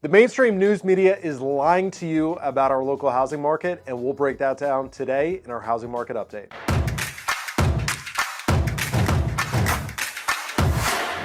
The mainstream news media is lying to you about our local housing market, and we'll break that down today in our housing market update.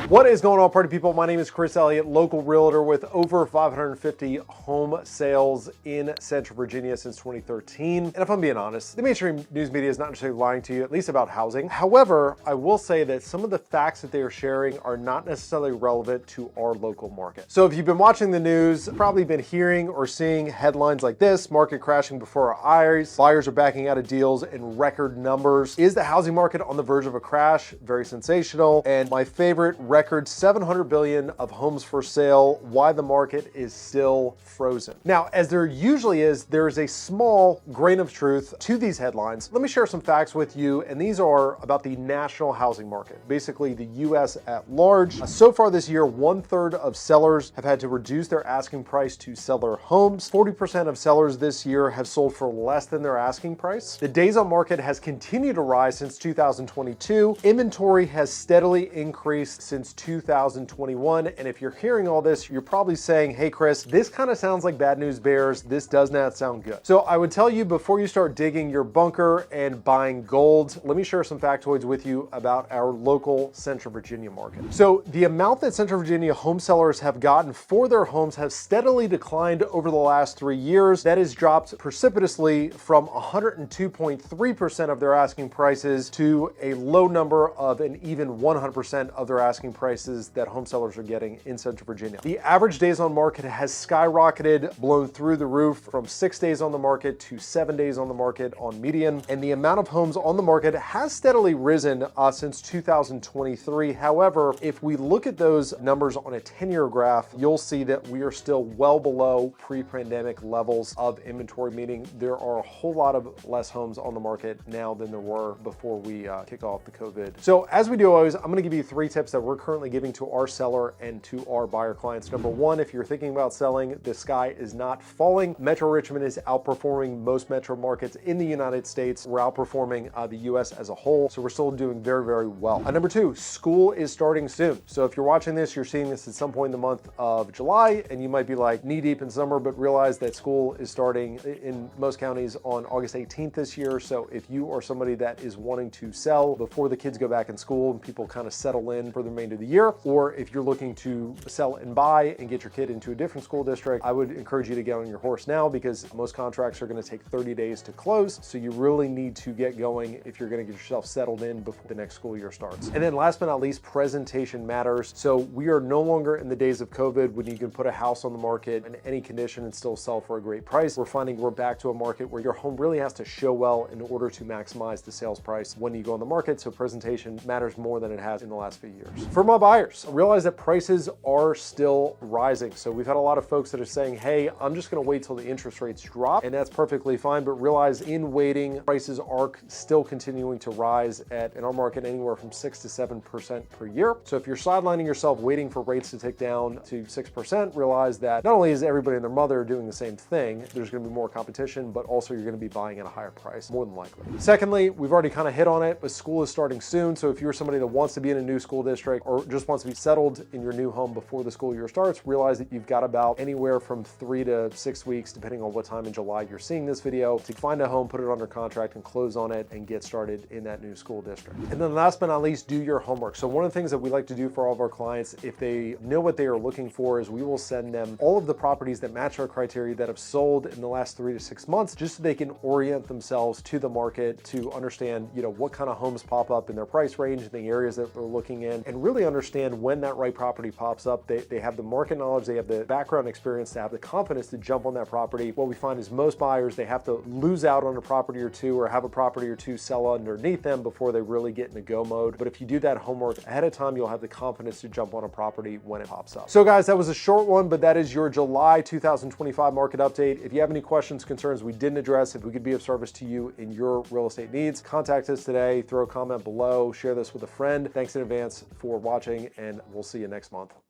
What is going on, party people? My name is Chris Elliott, local realtor with over 550 home sales in Central Virginia since 2013. And if I'm being honest, the mainstream news media is not necessarily lying to you, at least about housing. However, I will say that some of the facts that they are sharing are not necessarily relevant to our local market. So if you've been watching the news, probably been hearing or seeing headlines like this: market crashing before our eyes, buyers are backing out of deals in record numbers. Is the housing market on the verge of a crash? Very sensational. And my favorite, record 700 billion of homes for sale, why the market is still frozen. Now, as there usually is, there is a small grain of truth to these headlines. Let me share some facts with you, and these are about the national housing market, basically the US at large. So far this year, 1/3 of sellers have had to reduce their asking price to sell their homes. 40% of sellers this year have sold for less than their asking price. The days on market has continued to rise since 2022. Inventory has steadily increased since 2021. And if you're hearing all this, you're probably saying, hey Chris, this kind of sounds like bad news bears. This does not sound good. So I would tell you, before you start digging your bunker and buying gold, let me share some factoids with you about our local Central Virginia market. So the amount that Central Virginia home sellers have gotten for their homes have steadily declined over the last 3 years. That has dropped precipitously from 102.3% of their asking prices to a low number of an even 100% of their asking prices that home sellers are getting in Central Virginia. The average days on market has skyrocketed, blown through the roof from 6 days on the market to 7 days on the market on median. And the amount of homes on the market has steadily risen since 2023. However, if we look at those numbers on a 10-year graph, you'll see that we are still well below pre-pandemic levels of inventory, meaning there are a whole lot of less homes on the market now than there were before we kicked off the COVID. So as we do always, I'm gonna give you 3 tips that we're currently giving to our seller and to our buyer clients. Number 1, if you're thinking about selling, the sky is not falling. Metro Richmond is outperforming most metro markets in the United States. We're outperforming the US as a whole, so we're still doing very, very well. Number 2, school is starting soon. So if you're watching this, you're seeing this at some point in the month of July, and you might be like knee deep in summer, but realize that school is starting in most counties on August 18th this year. So if you are somebody that is wanting to sell before the kids go back in school and people kind of settle in for the remainder of the year, or if you're looking to sell and buy and get your kid into a different school district, I would encourage you to get on your horse now, because most contracts are going to take 30 days to close. So you really need to get going if you're going to get yourself settled in before the next school year starts. And then last but not least, presentation matters. So we are no longer in the days of COVID when you can put a house on the market in any condition and still sell for a great price. We're finding we're back to a market where your home really has to show well in order to maximize the sales price when you go on the market. So presentation matters more than it has in the last few years. For my buyers, realize that prices are still rising. So we've had a lot of folks that are saying, hey, I'm just going to wait till the interest rates drop, and that's perfectly fine. But realize in waiting, prices are still continuing to rise at, in our market, anywhere from 6 to 7% per year. So if you're sidelining yourself waiting for rates to tick down to 6%, realize that not only is everybody and their mother doing the same thing, there's going to be more competition, but also you're going to be buying at a higher price, more than likely. Secondly, we've already kind of hit on it, but school is starting soon. So if you're somebody that wants to be in a new school district or just wants to be settled in your new home before the school year starts, realize that you've got about anywhere from 3 to 6 weeks, depending on what time in July you're seeing this video, to find a home, put it under contract, and close on it and get started in that new school district. And then last but not least, do your homework. So one of the things that we like to do for all of our clients, if they know what they are looking for, is we will send them all of the properties that match our criteria that have sold in the last 3 to 6 months, just so they can orient themselves to the market, to understand, what kind of homes pop up in their price range, the areas that they're looking in, and really understand when that right property pops up. They have the market knowledge, they have the background experience to have the confidence to jump on that property. What we find is most buyers, they have to lose out on a property or two, or have a property or two sell underneath them before they really get into go mode. But if you do that homework ahead of time, you'll have the confidence to jump on a property when it pops up. So guys, that was a short one, but that is your July 2025 market update. If you have any questions, concerns we didn't address, if we could be of service to you in your real estate needs, contact us today, throw a comment below, share this with a friend. Thanks in advance for watching, and we'll see you next month.